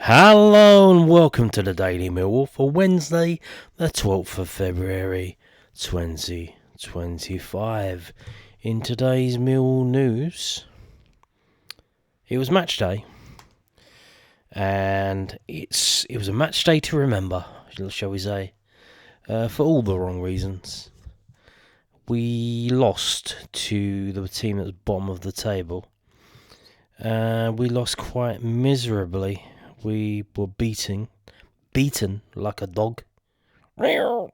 Hello and welcome to the Daily Millwall for Wednesday, the 12th of February 2025. In today's Millwall news, it was match day, and it was a match day to remember, shall we say, for all the wrong reasons. We lost to the team at the bottom of the table. We lost quite miserably. We were beaten like a dog. 5-1.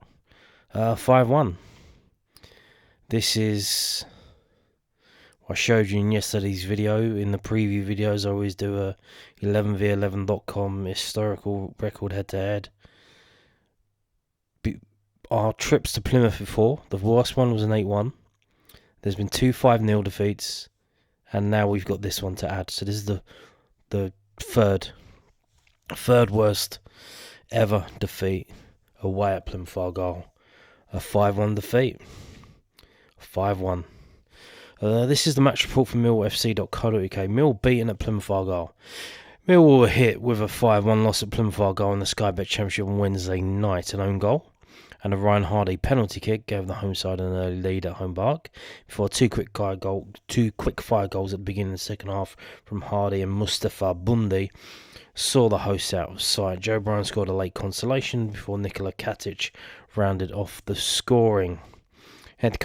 This is, I showed you in yesterday's video. In the preview videos, I always do a 11v11.com historical record head-to-head. Our trips to Plymouth before, the worst one was an 8-1. There's been 2 5-0 defeats, and now we've got this one to add. So this is the third worst ever defeat away at Plymouth Argyle. A 5-1 defeat. 5-1. This is the match report from millfc.co.uk. Mill beaten at Plymouth Argyle. Mill were hit with a 5-1 loss at Plymouth Argyle in the Sky Bet Championship on Wednesday night. An own goal and a Ryan Hardy penalty kick gave the home side an early lead at home park before two quick fire goals at the beginning of the second half from Hardy and Mustafa Bundi saw the hosts out of sight. Joe Bryan scored a late consolation before Nikola Katic rounded off the scoring. Head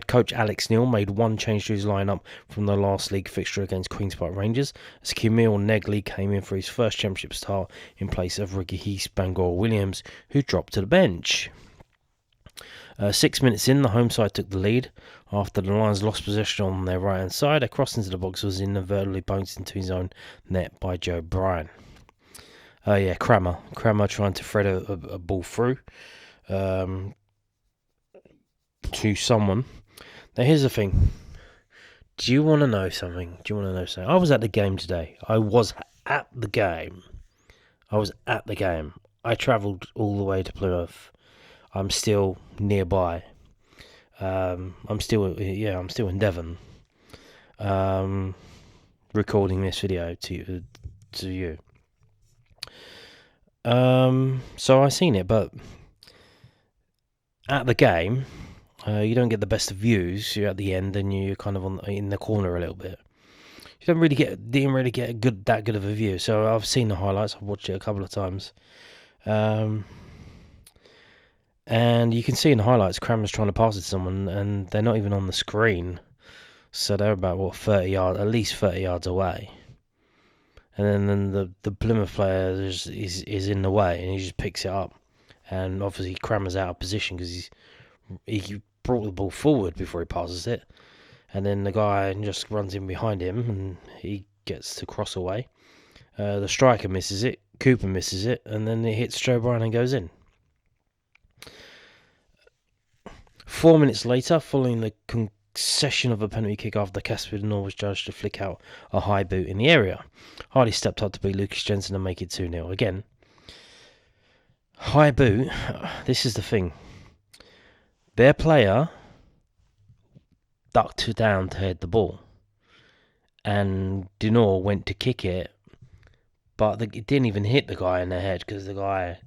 coach Alex Neil made one change to his lineup from the last league fixture against Queen's Park Rangers, as Camille Negley came in for his first championship start in place of Ricky Heath-Bangor Williams, who dropped to the bench. 6 minutes in, the home side took the lead. After the Lions lost possession on their right-hand side, a cross into the box was inadvertently bounced into his own net by Joe Bryan. Crammer trying to thread a ball through to someone. Now here's the thing. Do you want to know something? I was at the game today. I travelled all the way to Plymouth. I'm still nearby. I'm still in Devon. Recording this video to you. So I seen it, but at the game, you don't get the best of views. You're at the end, and you're kind of in the corner a little bit. You didn't really get that good of a view. So I've seen the highlights. I've watched it a couple of times. And you can see in the highlights, Crammer's trying to pass it to someone, and they're not even on the screen. So they're about 30 yards, at least 30 yards away. And then the Plymouth player is in the way, and he just picks it up. And obviously Crammer's out of position because he brought the ball forward before he passes it. And then the guy just runs in behind him, and he gets to cross away. The striker misses it, Cooper misses it, and then it hits Joe Bryan and goes in. 4 minutes later, following the concession of a penalty kick after Casper Nor was judged to flick out a high boot in the area, Hardy stepped up to beat Lucas Jensen and make it 2-0. Again, high boot, this is the thing. Their player ducked down to head the ball, and Denor went to kick it, but it didn't even hit the guy in the head because the guy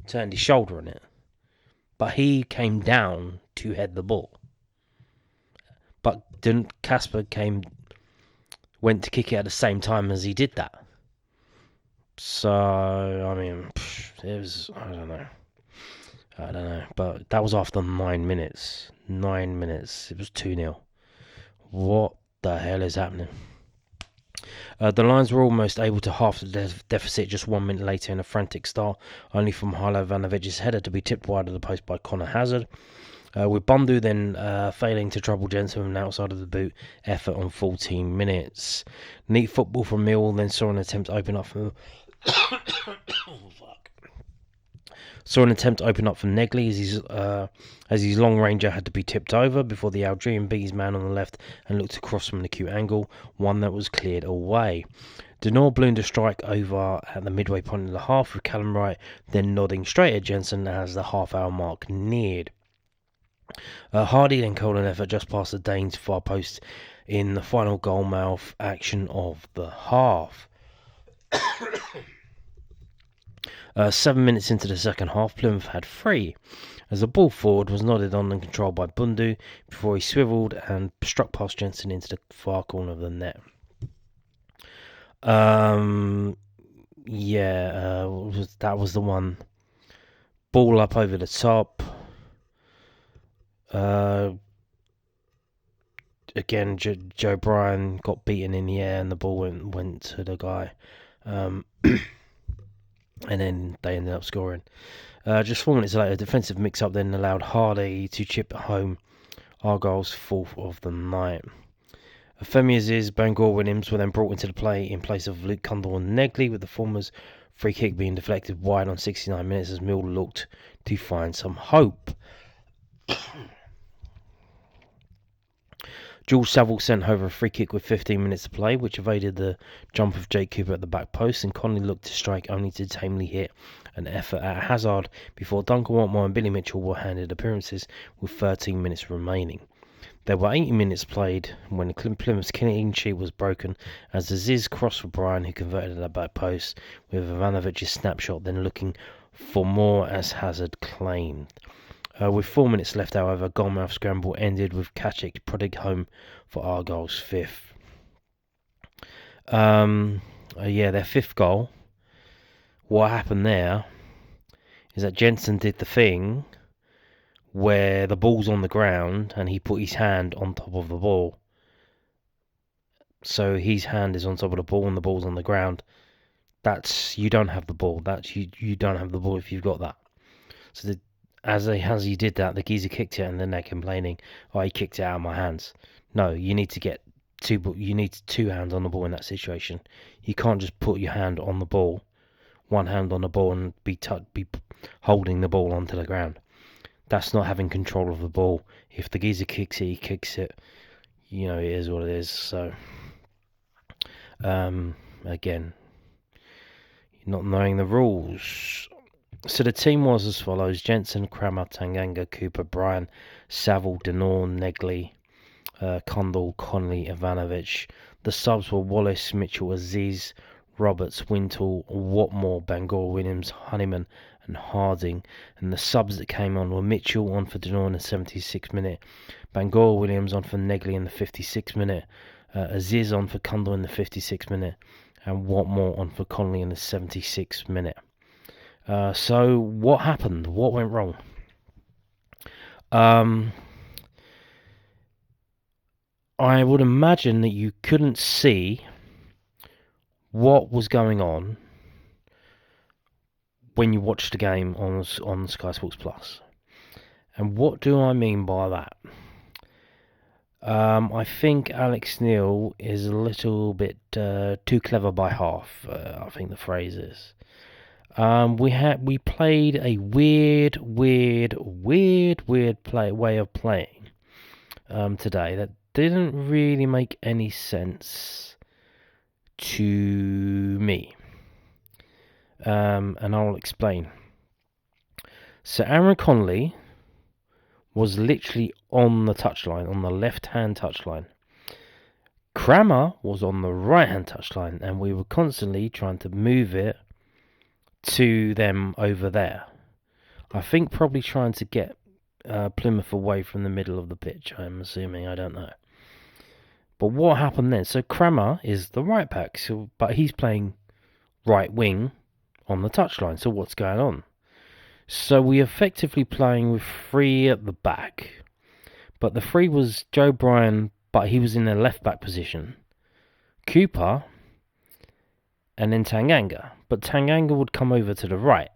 turned his shoulder on it. But he came down to head the ball. But Casper went to kick it at the same time as he did that. So, I mean, it was, I don't know. But that was after 9 minutes. 9 minutes. It was 2-0. What the hell is happening? The Lions were almost able to half the deficit just 1 minute later in a frantic start, only from Hilo Vanovic's header to be tipped wide of the post by Connor Hazard, with Bundu then failing to trouble Jensen with an outside of the boot effort on 14 minutes. Neat football from Millwall then saw an attempt to open up for Negley as his long ranger had to be tipped over before the Algerian beat his man on the left and looked across from an acute angle, one that was cleared away. Denor ballooned a strike over at the midway point of the half, with Callum Wright then nodding straight at Jensen as the half-hour mark neared. Hardy then called an effort just past the Danes' far post in the final goal mouth action of the half. 7 minutes into the second half, Plymouth had 3, as the ball forward was nodded on and controlled by Bundu before he swivelled and struck past Jensen into the far corner of the net. That was the one. Ball up over the top. Again, Joe Bryan got beaten in the air and the ball went to the guy. And then they ended up scoring. Just 4 minutes later, a defensive mix-up then allowed Hardy to chip home Argyle's 4th of the night. Femi Aziz, Bangor Williams were then brought into the play in place of Luke Cundall and Negley, with the former's free kick being deflected wide on 69 minutes as Mill looked to find some hope. Jules Saville sent over a free kick with 15 minutes to play, which evaded the jump of Jake Cooper at the back post, and Connolly looked to strike only to tamely hit an effort at Hazard before Duncan Watmore and Billy Mitchell were handed appearances with 13 minutes remaining. There were 80 minutes played when Plymouth's clean sheet was broken as Aziz crossed for Bryan, who converted at the back post, with Ivanovic's snapshot then looking for more as Hazard claimed. With 4 minutes left, however, goalmouth scramble ended with Kachik prodding home for Argyle's 5th. Their 5th goal. What happened there is that Jensen did the thing where the ball's on the ground and he put his hand on top of the ball. So his hand is on top of the ball and the ball's on the ground. You don't have the ball. You don't have the ball if you've got that. So as he did that, the geezer kicked it, and then they're complaining, "Oh, he kicked it out of my hands." No, you need to get you need 2 hands on the ball in that situation. You can't just put your hand on the ball, one hand on the ball, and be holding the ball onto the ground. That's not having control of the ball. If the geezer kicks it, he kicks it. It is what it is. So, again, not knowing the rules. So the team was as follows: Jensen, Crammer, Tanganga, Cooper, Bryan, Saville, Denor, Negley, Cundall, Connolly, Ivanovic. The subs were Wallace, Mitchell, Aziz, Roberts, Wintle, Watmore, Bangor, Williams, Honeyman and Harding. And the subs that came on were Mitchell on for Denor in the 76th minute, Bangor Williams on for Negley in the 56th minute, Aziz on for Cundall in the 56th minute, and Watmore on for Connolly in the 76th minute. So what happened? What went wrong? I would imagine that you couldn't see what was going on when you watched the game on Sky Sports Plus. And what do I mean by that? I think Alex Neil is a little bit too clever by half, I think the phrase is. We played a weird way of playing today that didn't really make any sense to me. And I'll explain. So Aaron Connolly was literally on the touchline, on the left-hand touchline. Crammer was on the right-hand touchline, and we were constantly trying to move it to them over there. I think probably trying to get Plymouth away from the middle of the pitch, I'm assuming. I don't know. But what happened then? So Crammer is the right back, but he's playing right wing on the touchline. So what's going on? So we effectively playing with 3 at the back, but the 3 was Joe Bryan, but he was in the left back position, Cooper, and then Tanganga. But Tanganga would come over to the right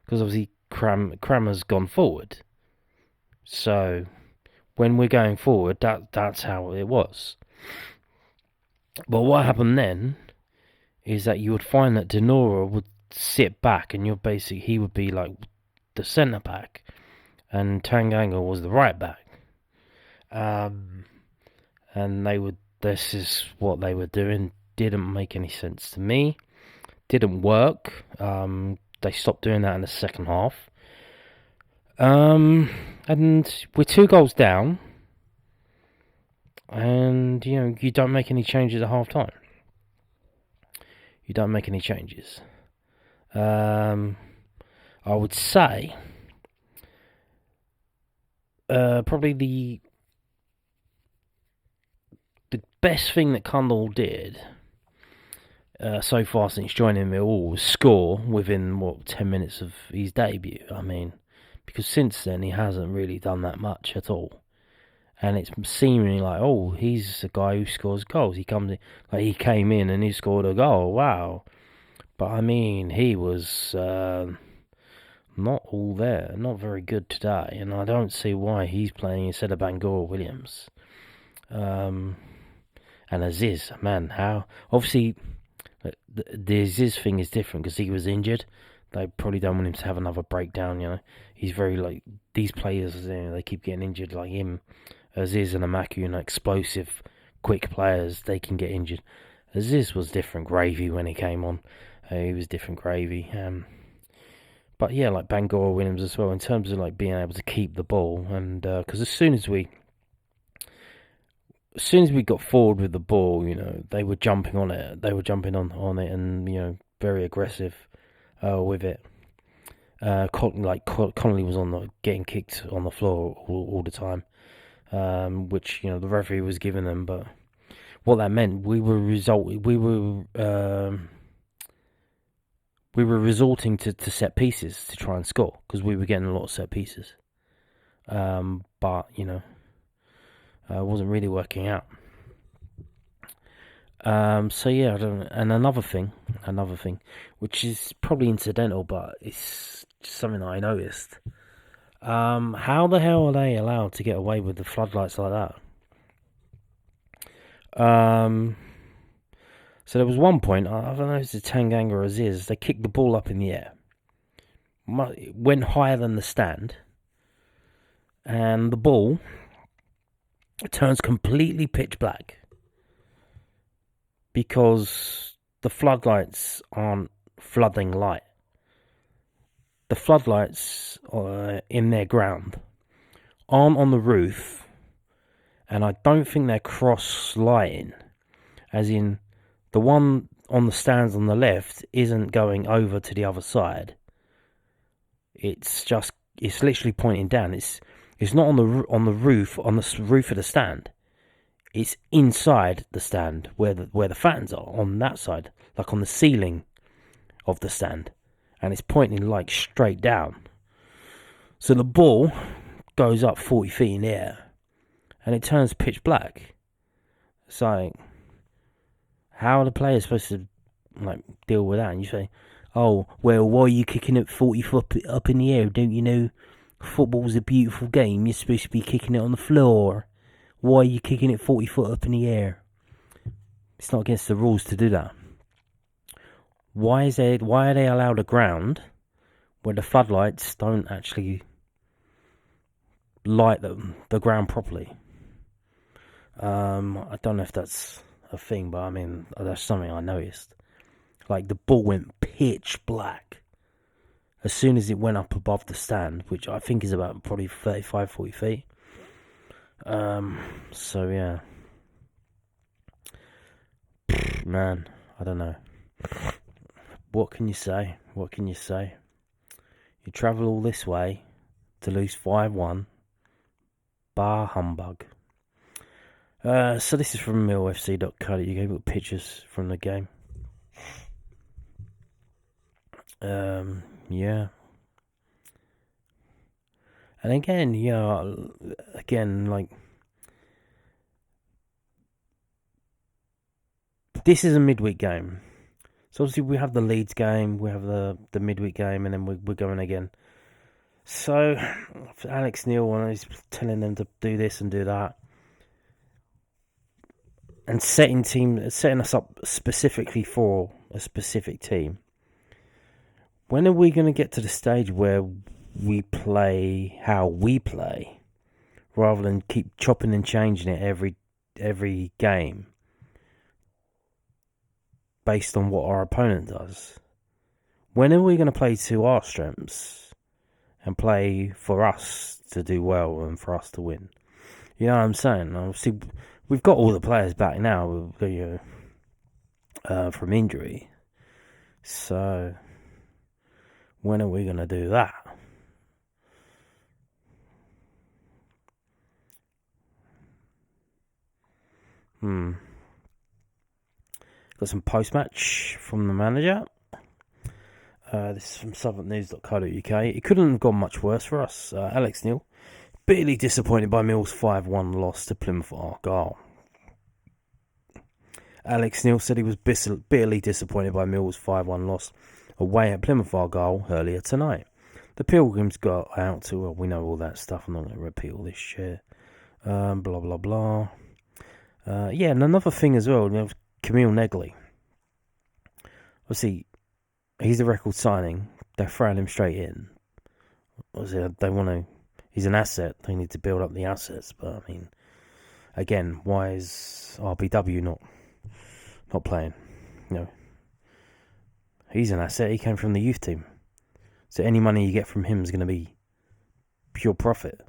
because obviously Crammer's gone forward. So when we're going forward, that's how it was. But what happened then is that you would find that Denora would sit back, and he would be like the centre back, and Tanganga was the right back. And this is what they were doing. Didn't make any sense to me. Didn't work. They stopped doing that in the second half. And we're 2 goals down, and you don't make any changes at half time. You don't make any changes. I would say probably the best thing that Cundall did so far since joining Millwall was score within 10 minutes of his debut. I mean, because since then he hasn't really done that much at all. And it's seeming like, oh, he's a guy who scores goals. He comes in, like he came in and he scored a goal. Wow. But I mean, he was not all there, not very good today, and I don't see why he's playing instead of Bangor Williams. And Aziz, man, how obviously the Aziz thing is different because he was injured. They probably don't want him to have another breakdown. He's very like these players. They keep getting injured, like him, Aziz and Amaku. Explosive, quick players. They can get injured. Aziz was different gravy when he came on. He was different gravy. But yeah, like Bangor Williams as well, in terms of like being able to keep the ball, and because as soon as we got forward with the ball, they were jumping on it. They were jumping on it, and very aggressive with it. Connolly was getting kicked on the floor all the time, which the referee was giving them. But what that meant, we were resorting to set pieces to try and score because we were getting a lot of set pieces. But it wasn't really working out. So yeah, I don't know. And another thing, which is probably incidental, but it's something that I noticed. How the hell are they allowed to get away with the floodlights like that? So there was one point, I don't know if it's Tanganga or Aziz, they kicked the ball up in the air. It went higher than the stand. And the ball turns completely pitch black. Because the floodlights aren't flooding light. The floodlights in their ground aren't on the roof. And I don't think they're cross-lighting. As in, the one on the stands on the left isn't going over to the other side. It's literally pointing down. It's not on the roof of the stand. It's inside the stand where the fans are on that side, like on the ceiling of the stand, and it's pointing like straight down. So the ball goes up 40 feet in the air, and it turns pitch black. So how are the players supposed to deal with that? And you say, oh, well, why are you kicking it 40 foot up in the air? Don't you know football's a beautiful game? You're supposed to be kicking it on the floor. Why are you kicking it 40 foot up in the air? It's not against the rules to do that. Why are they allowed a ground where the floodlights don't actually light the ground properly? I don't know if that's a thing, but I mean, that's something I noticed. Like, the ball went pitch black as soon as it went up above the stand, which I think is about probably 35, 40 feet. So yeah. Man, I don't know. What can you say? You travel all this way to lose 5-1. Bar humbug. So this is from millfc.co.uk. Got pictures from the game. Yeah. And again, like, this is a midweek game. So obviously we have the Leeds game, we have the midweek game, and then we're going again. So Alex Neil is telling them to do this and do that, and setting us up specifically for a specific team. When are we going to get to the stage where we play how we play, rather than keep chopping and changing it every game based on what our opponent does? When are we going to play to our strengths and play for us to do well and for us to win? You know what I'm saying? Obviously, we've got all the players back now, from injury. So, when are we going to do that? Got some post-match from the manager. This is from southwarknews.co.uk. It couldn't have gone much worse for us. Alex Neil, bitterly disappointed by Mill's 5-1 loss to Plymouth Argyle. Alex Neil said he was bitterly disappointed by Mill's 5-1 loss away at Plymouth Argyle earlier tonight. The Pilgrims got out to, well, we know all that stuff. I'm not going to repeat all this shit. Blah, blah, blah. Yeah, and another thing as well, Camille Negley. Obviously, he's a record signing. They're throwing him straight in. Obviously, they want to. He's an asset. They need to build up the assets. But I mean, again, why is RBW not playing? He's an asset. He came from the youth team, so any money you get from him is going to be pure profit.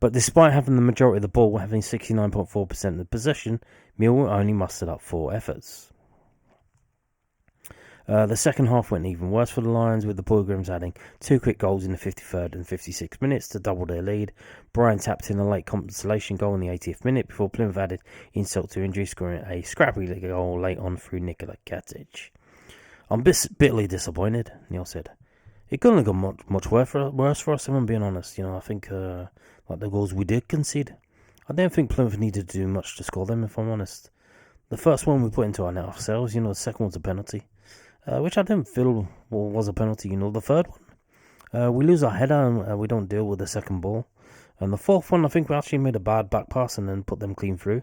But despite having the majority of the ball, having 69.4% of the possession, Mill only mustered up 4 efforts. The second half went even worse for the Lions, with the Pilgrims adding 2 quick goals in the 53rd and 56th minutes to double their lead. Brian tapped in a late consolation goal in the 80th minute before Plymouth added insult to injury, scoring a scrappy goal late on through Nikola Katic. I'm bitterly disappointed, Neil said. It couldn't have gone much worse for us, if I'm being honest. I think like the goals we did concede, I don't think Plymouth needed to do much to score them, if I'm honest. The first one we put into our net ourselves, the second one's a penalty, which I didn't feel was a penalty. The third one, we lose our header and we don't deal with the second ball. And the fourth one, I think we actually made a bad back pass and then put them clean through.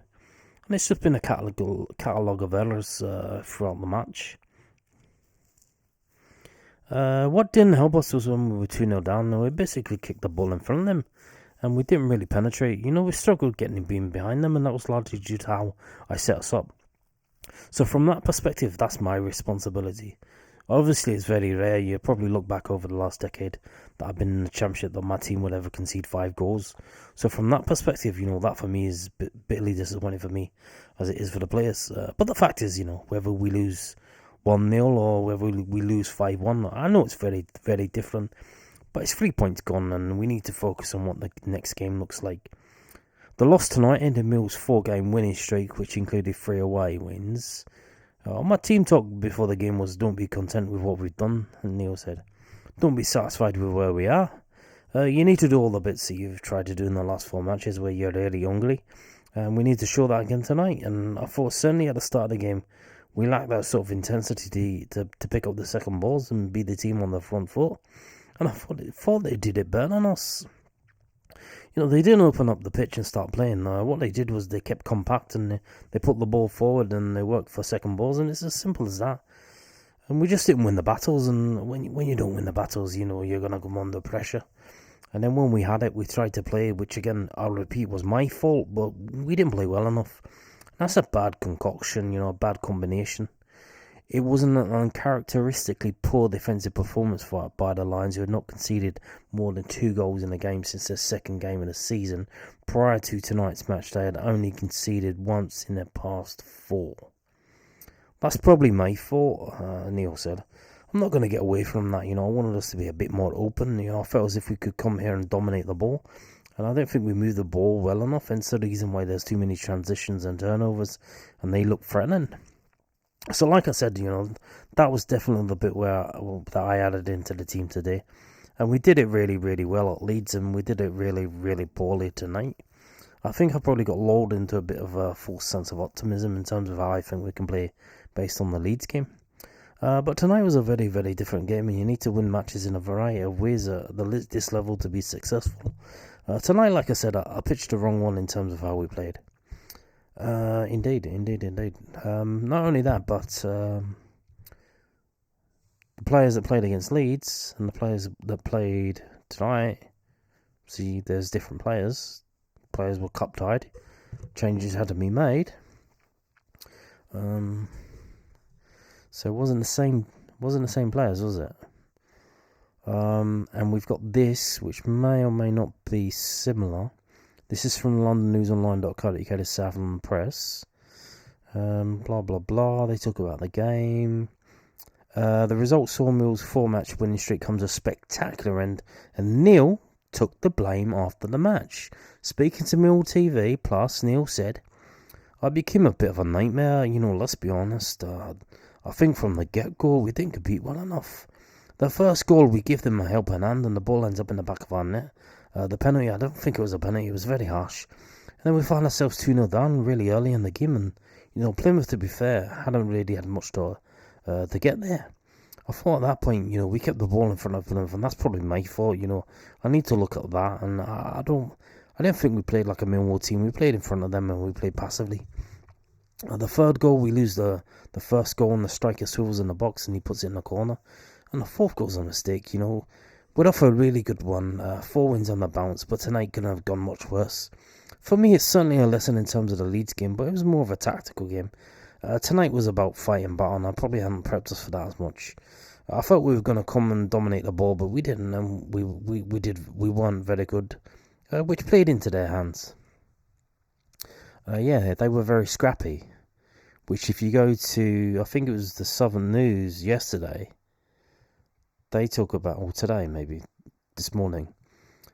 And it's just been a catalogue of errors throughout the match. What didn't help us was when we were 2-0 down. We basically kicked the ball in front of them, and we didn't really penetrate. We struggled getting behind them, and that was largely due to how I set us up. So from that perspective, that's my responsibility. Obviously, it's very rare. You probably look back over the last decade that I've been in the Championship that my team would ever concede 5 goals. So from that perspective, that for me is bitterly disappointing for me, as it is for the players. But the fact is, whether we lose 1-0 or whether we lose 5-1, I know it's very, very different, but it's 3 points gone and we need to focus on what the next game looks like. The loss tonight ended Mill's 4-game winning streak, which included 3 away wins. My team talk before the game was, don't be content with what we've done, and Neil said, don't be satisfied with where we are. You need to do all the bits that you've tried to do in the last 4 matches where you're really hungry, and we need to show that again tonight. And I thought certainly at the start of the game we lacked that sort of intensity to pick up the second balls and be the team on the front foot. And I thought they did it better than us. They didn't open up the pitch and start playing. What they did was they kept compact and they put the ball forward and they worked for second balls, and it's as simple as that. And we just didn't win the battles, and when you don't win the battles, you're going to come under pressure. And then when we had it, we tried to play, which again, I'll repeat, was my fault, but we didn't play well enough. That's a bad concoction, a bad combination. It wasn't an uncharacteristically poor defensive performance by the Lions, who had not conceded more than 2 goals in a game since their second game of the season. Prior to tonight's match, they had only conceded once in their past 4. That's probably my fault, Neil said. I'm not going to get away from that. I wanted us to be a bit more open. I felt as if we could come here and dominate the ball. And I don't think we moved the ball well enough, and it's the reason why there's too many transitions and turnovers, and they look threatening. So like I said, that was definitely the bit that I added into the team today. And we did it really, really well at Leeds, and we did it really, really poorly tonight. I think I probably got lulled into a bit of a false sense of optimism in terms of how I think we can play based on the Leeds game. But tonight was a very, very different game, and you need to win matches in a variety of ways at this level to be successful. Tonight, like I said, I pitched the wrong one in terms of how we played. Indeed. Not only that, but the players that played against Leeds and the players that played tonight, see, there's different players. Players were cup tied. Changes had to be made. So it wasn't the same players, was it? And we've got this, which may or may not be similar. This is from LondonNewsOnline.co.uk, the South London Press. Blah, blah, blah. They talk about the game. The result saw Mill's 4-match winning streak come to a spectacular end, and Neil took the blame after the match. Speaking to Mill TV Plus, Neil said, "I became a bit of a nightmare, let's be honest. I think from the get-go we didn't compete well enough. The first goal, we give them a helping hand and the ball ends up in the back of our net. The penalty, I don't think it was a penalty, it was very harsh. And then we found ourselves 2-0 down really early in the game, and Plymouth, to be fair, hadn't really had much to get there. I thought at that point, we kept the ball in front of Plymouth, and that's probably my fault. I need to look at that, and I didn't think we played like a Millwall team. We played in front of them, and we played passively. The third goal, we lose the first goal, and the striker swivels in the box, and he puts it in the corner. And the fourth goal's a mistake. We're off a really good one, 4 wins on the bounce, but tonight couldn't have gone much worse. For me, it's certainly a lesson in terms of the Leeds game, but it was more of a tactical game. Tonight was about fighting back, and I probably hadn't prepped us for that as much. I thought we were going to come and dominate the ball, but we didn't, and we weren't very good, which played into their hands. They were very scrappy, which if you go to, I think it was the Southern News yesterday, they talk about, or today maybe, this morning,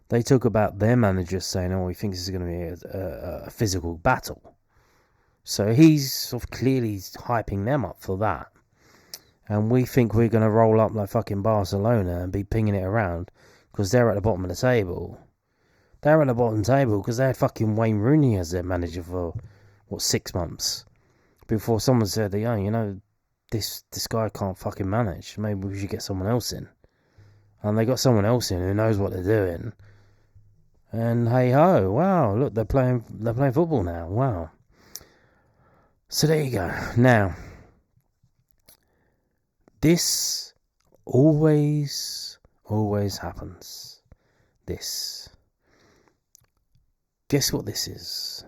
they talk about their manager saying, he thinks it's going to be a physical battle. So he's sort of clearly hyping them up for that. And we think we're going to roll up like fucking Barcelona and be pinging it around because they're at the bottom of the table. They're at the bottom of the table because they had fucking Wayne Rooney as their manager for, 6 months? Before someone said, this guy can't fucking manage. Maybe we should get someone else in. And they got someone else in who knows what they're doing. And hey ho, wow, look, they're playing football now. Wow. So there you go. Now, this always happens. This. Guess what this is?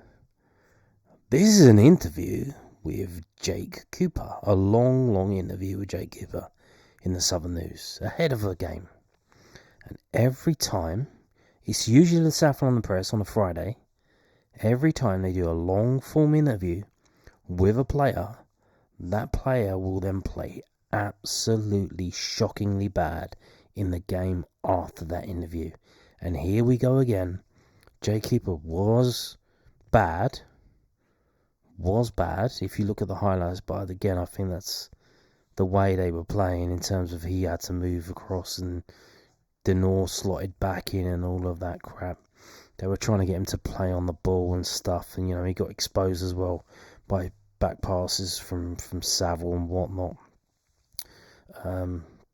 This is an interview with Jake Cooper. A long interview with Jake Cooper in the Southern News ahead of the game. And every time, it's usually the South London Press on a Friday, every time they do a long form interview with a player, that player will then play absolutely shockingly bad in the game after that interview. And here we go again. Jake Cooper was bad if you look at the highlights, but again I think that's the way they were playing in terms of he had to move across and Denor slotted back in and all of that crap. They were trying to get him to play on the ball and stuff, and he got exposed as well by back passes from Saville and whatnot.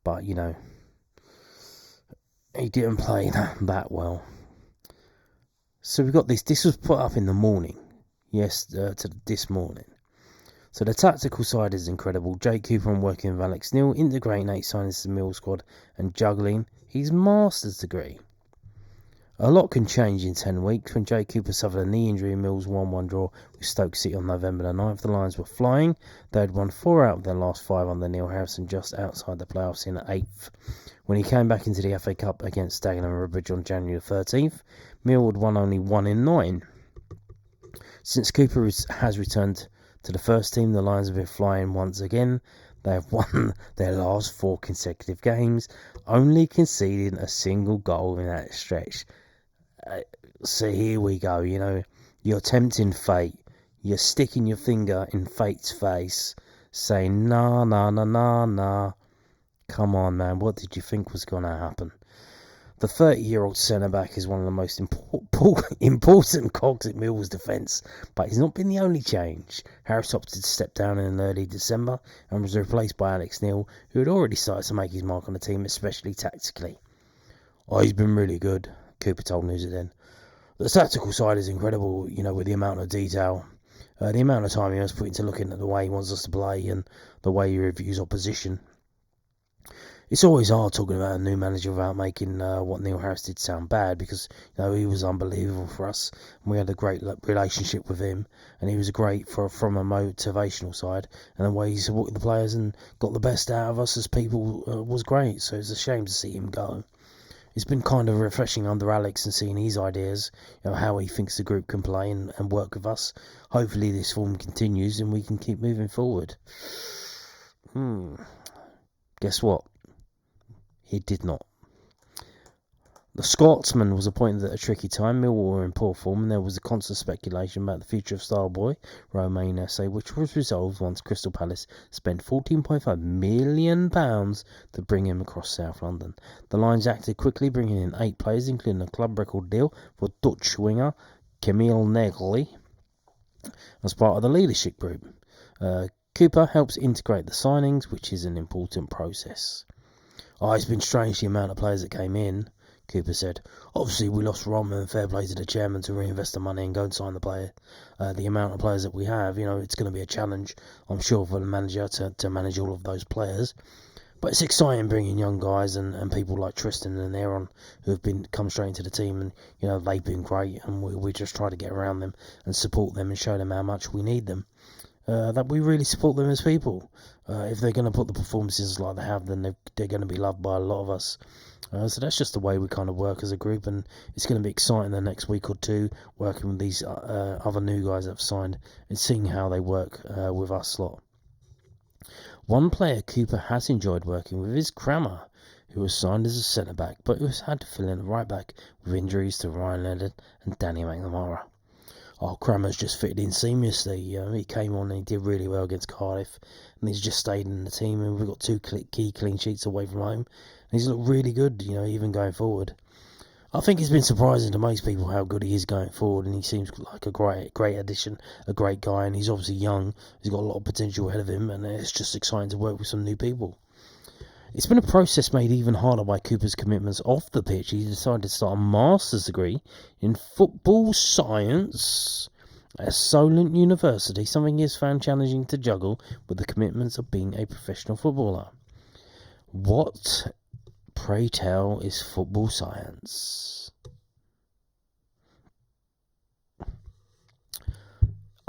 But he didn't play that well. So we got this. This was put up in the morning. This morning. So the tactical side is incredible. Jake Cooper and working with Alex Neil, integrating 8 signings to the Mill squad and juggling his master's degree. A lot can change in 10 weeks. When Jake Cooper suffered a knee injury, Mill's 1-1 draw with Stoke City on November the 9th. The Lions were flying. They had won 4 out of their last 5 under Neil Harrison, just outside the playoffs in 8th. When he came back into the FA Cup against Dagenham Bridge on January the 13th, Mill had won only 1 in 9. Since Cooper has returned to the first team, the Lions have been flying once again. They have won their last 4 consecutive games, only conceding a single goal in that stretch. So here we go, you're tempting fate. You're sticking your finger in fate's face, saying, nah. Come on, man, what did you think was going to happen? The 30-year-old centre-back is one of the most important cogs in Millwall's defence, but he's not been the only change. Harris opted to step down in early December and was replaced by Alex Neil, who had already started to make his mark on the team, especially tactically. He's been really good, Cooper told News then. The tactical side is incredible, with the amount of detail, the amount of time he has put into looking at the way he wants us to play and the way he reviews opposition. It's always hard talking about a new manager without making what Neil Harris did sound bad, because he was unbelievable for us and we had a great relationship with him, and he was great from a motivational side, and the way he supported the players and got the best out of us as people was great. So it's a shame to see him go. it's been kind of refreshing under Alex and seeing his ideas, how he thinks the group can play and work with us. Hopefully this form continues and we can keep moving forward. Guess what? It did not. The Scotsman was appointed at a tricky time. Millwall were in poor form, and there was a constant speculation about the future of Starboy Romain Esse, which was resolved once Crystal Palace spent £14.5 million to bring him across South London. The Lions acted quickly, bringing in 8 players, including a club record deal for Dutch winger Camille Negley as part of the leadership group. Cooper helps integrate the signings, which is an important process. It's been strange the amount of players that came in, Cooper said. Obviously, we lost Roman, and fair play to the chairman to reinvest the money and go and sign the player. The amount of players that we have, it's going to be a challenge, I'm sure, for the manager to manage all of those players. But it's exciting bringing young guys and people like Tristan and Aaron who have come straight into the team, and they've been great, and we just try to get around them and support them and show them how much we need them. That we really support them as people. If they're going to put the performances like they have, then they're going to be loved by a lot of us. So that's just the way we kind of work as a group, and it's going to be exciting the next week or two working with these other new guys that have signed and seeing how they work with us lot. One player Cooper has enjoyed working with is Crammer, who was signed as a centre-back, but who has had to fill in at right-back with injuries to Ryan Leonard and Danny McNamara. Crammer's just fitted in seamlessly. He came on and he did really well against Cardiff, and he's just stayed in the team, and we've got 2 key clean sheets away from home, and he's looked really good, even going forward. I think it's been surprising to most people how good he is going forward, and he seems like a great addition, a great guy, and he's obviously young, he's got a lot of potential ahead of him, and it's just exciting to work with some new people. It's been a process made even harder by Cooper's commitments off the pitch. He decided to start a master's degree in football science at Solent University, something he has found challenging to juggle with the commitments of being a professional footballer. What, pray tell, is football science?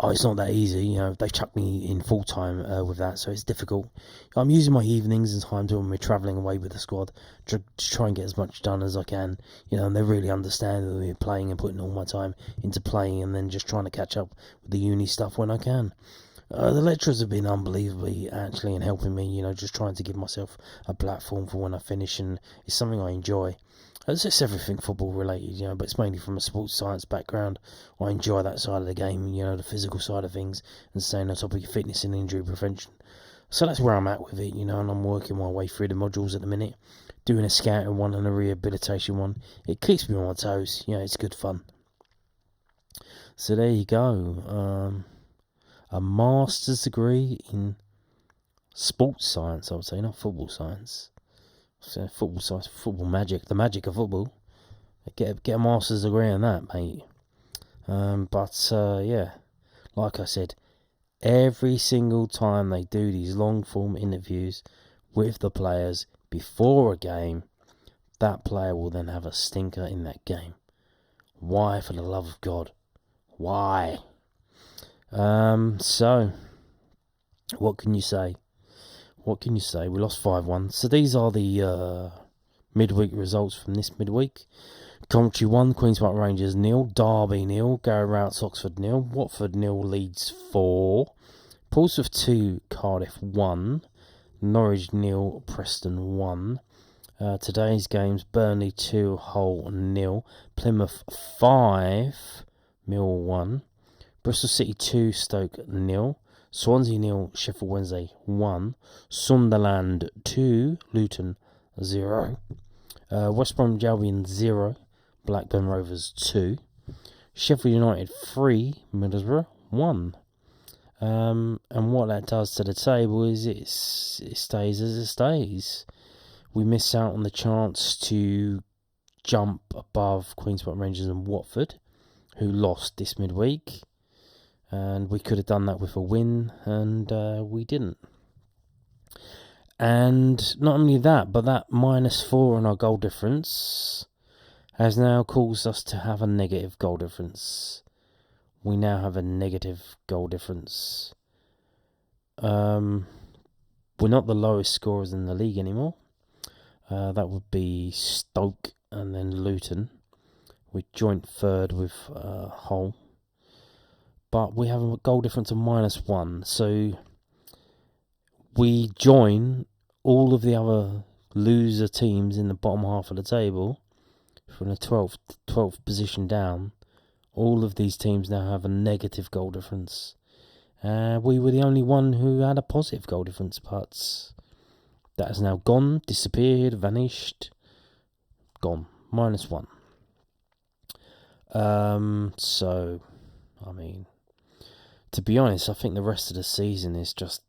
It's not that easy. They chucked me in full time with that, so it's difficult. I'm using my evenings and time when we're travelling away with the squad to try and get as much done as I can. And they really understand that we're playing and putting all my time into playing, and then just trying to catch up with the uni stuff when I can. The lecturers have been unbelievably actually in helping me. Just trying to give myself a platform for when I finish, and it's something I enjoy. It's just everything football related, but it's mainly from a sports science background. I enjoy that side of the game, the physical side of things, and staying on top of your fitness and injury prevention. So that's where I'm at with it, and I'm working my way through the modules at the minute, doing a scouting one and a rehabilitation one. It keeps me on my toes, it's good fun. So there you go, a master's degree in sports science, I would say, not football science. So football science, football magic, the magic of football. Get a master's degree on that, mate. Yeah, like I said, every single time they do these long form interviews with the players before a game, that player will then have a stinker in that game. Why, for the love of God? Why? So what can you say? We lost 5-1. So these are the midweek results from this midweek. Coventry 1, Queen's Park Rangers 0, Derby 0, Gary Rout's Oxford 0, Watford 0, Leeds 4, Portsmouth 2, Cardiff 1, Norwich 0, Preston 1. Today's games: Burnley 2, Hull 0, Plymouth 5, Millwall 1, Bristol City 2, Stoke 0, Swansea 0, Sheffield Wednesday 1, Sunderland 2, Luton 0, West Bromwich Albion 0, Blackburn Rovers 2, Sheffield United 3, Middlesbrough 1. And what that does to the table is it stays as it stays. We miss out on the chance to jump above Queen's Park Rangers and Watford, who lost this midweek. And we could have done that with a win, and we didn't. And not only that, but that -4 on our goal difference has now caused us to have a negative goal difference. We now have a negative goal difference. We're not the lowest scorers in the league anymore. That would be Stoke and then Luton. We're joint third with Hull. But we have a goal difference of -1. So we join all of the other loser teams in the bottom half of the table from the 12th position down. All of these teams now have a negative goal difference. We were the only one who had a positive goal difference, but that has now gone, disappeared, vanished, gone. -1. So, I mean, to be honest, I think the rest of the season is just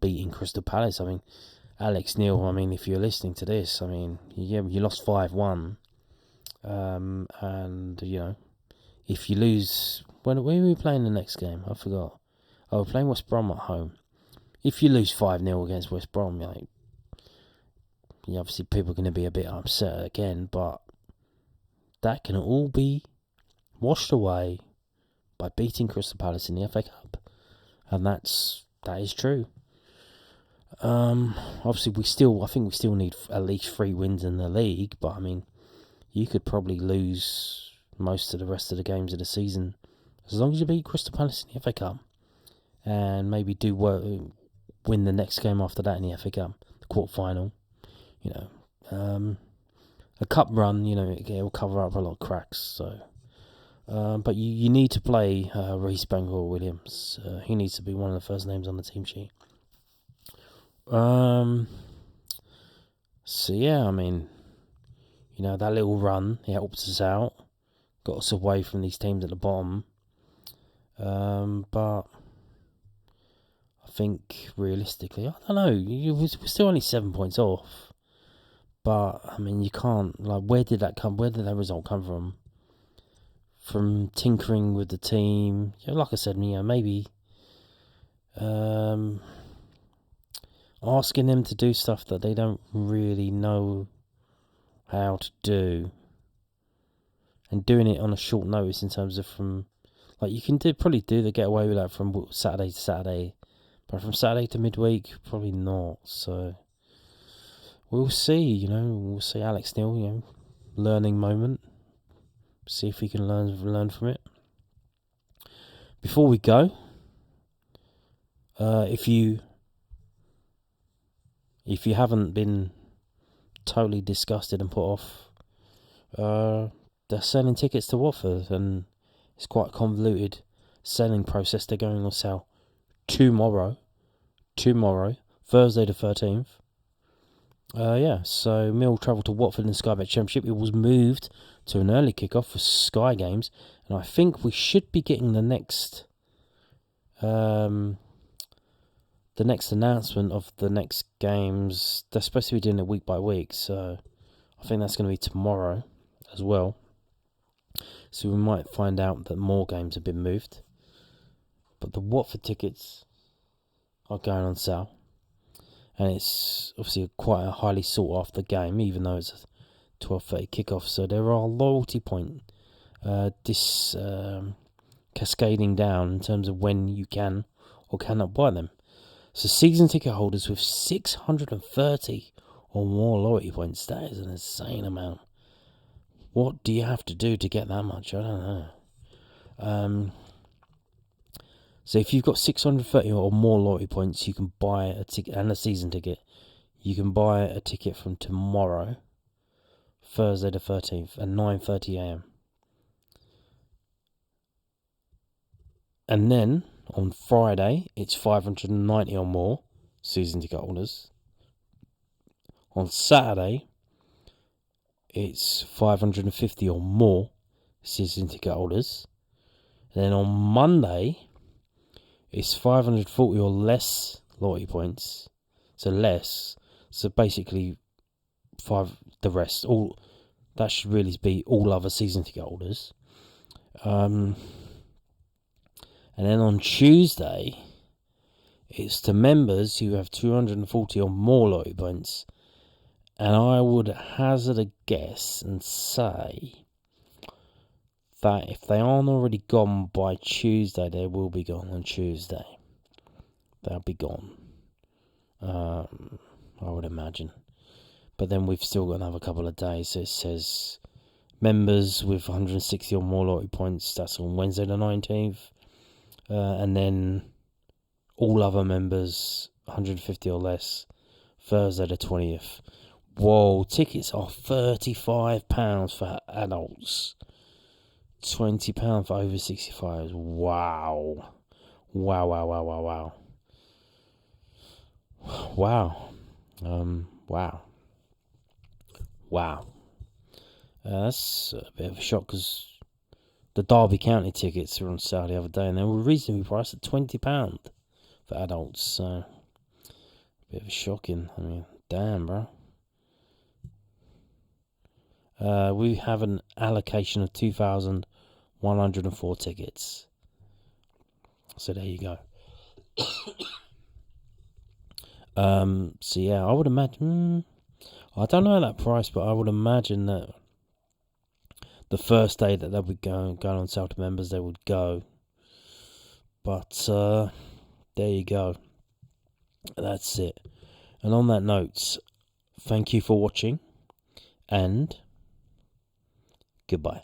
beating Crystal Palace. I mean, Alex Neil, I mean, if you're listening to this, I mean, yeah, you lost 5-1. And, you know, if you lose... When are we playing the next game? I forgot. Oh, we're playing West Brom at home. If you lose 5-0 against West Brom, like, obviously people are going to be a bit upset again, but that can all be washed away by beating Crystal Palace in the FA Cup. And that is true. Obviously, I think we still need at least 3 wins in the league, but I mean, you could probably lose most of the rest of the games of the season as long as you beat Crystal Palace in the FA Cup, and maybe win the next game after that in the FA Cup, the quarter-final. You know, a cup run, you know, it'll cover up a lot of cracks. So, but you need to play Reece Bangor-Williams. He needs to be one of the first names on the team sheet. So yeah, I mean, you know, that little run, it helps us out, got us away from these teams at the bottom. But I think realistically, I don't know, we're still only 7 points off. But I mean, you can't, like, where did that result come from? From tinkering with the team, you know, like I said, you know, maybe asking them to do stuff that they don't really know how to do, and doing it on a short notice in terms of you can probably get away with that from Saturday to Saturday, but from Saturday to midweek, probably not. So we'll see, you know, we'll see Alex Neil, you know, learning moment, see if he can learn from it. Before we go, if you haven't been totally disgusted and put off, they're selling tickets to Watford, and it's quite a convoluted selling process. They're going on sale tomorrow, Thursday the 13th. So Mill travelled to Watford in the Sky Bet Championship. It was moved to an early kickoff for Sky Games, and I think we should be getting the next announcement of the next games. They're supposed to be doing it week by week, so I think that's going to be tomorrow as well. So we might find out that more games have been moved. But the Watford tickets are going on sale. And it's obviously quite a highly sought after game, even though it's a 12:30 kickoff. So there are loyalty points cascading down in terms of when you can or cannot buy them. So season ticket holders with 630 or more loyalty points, that is an insane amount. What do you have to do to get that much? I don't know. So if you've got 630 or more loyalty points, you can buy a ticket and a season ticket. You can buy a ticket from tomorrow, Thursday the 13th, at 9:30 a.m. And then on Friday, it's 590 or more season ticket holders. On Saturday, it's 550 or more season ticket holders. And then on Monday, it's 540 or less loyalty points. So less. So basically, the rest. That should really be all other season ticket holders. And then on Tuesday, it's to members who have 240 or more loyalty points. And I would hazard a guess and say that if they aren't already gone by Tuesday, they will be gone on Tuesday. They'll be gone. I would imagine. But then we've still got another couple of days. So it says members with 160 or more loyalty points. That's on Wednesday the 19th. And then all other members 150 or less Thursday the 20th. Whoa, tickets are £35 for adults, £20 for over 65s. Wow. Wow. That's a bit of a shock because the Derby County tickets were on sale the other day and they were reasonably priced at £20 for adults. So, a bit of a shocking. I mean, damn, bro. We have an allocation of 2,104 tickets. So there you go. So yeah, I would imagine. I don't know that price, but I would imagine that the first day that they would going on sale to members, they would go. But there you go. That's it. And on that note, thank you for watching, and goodbye.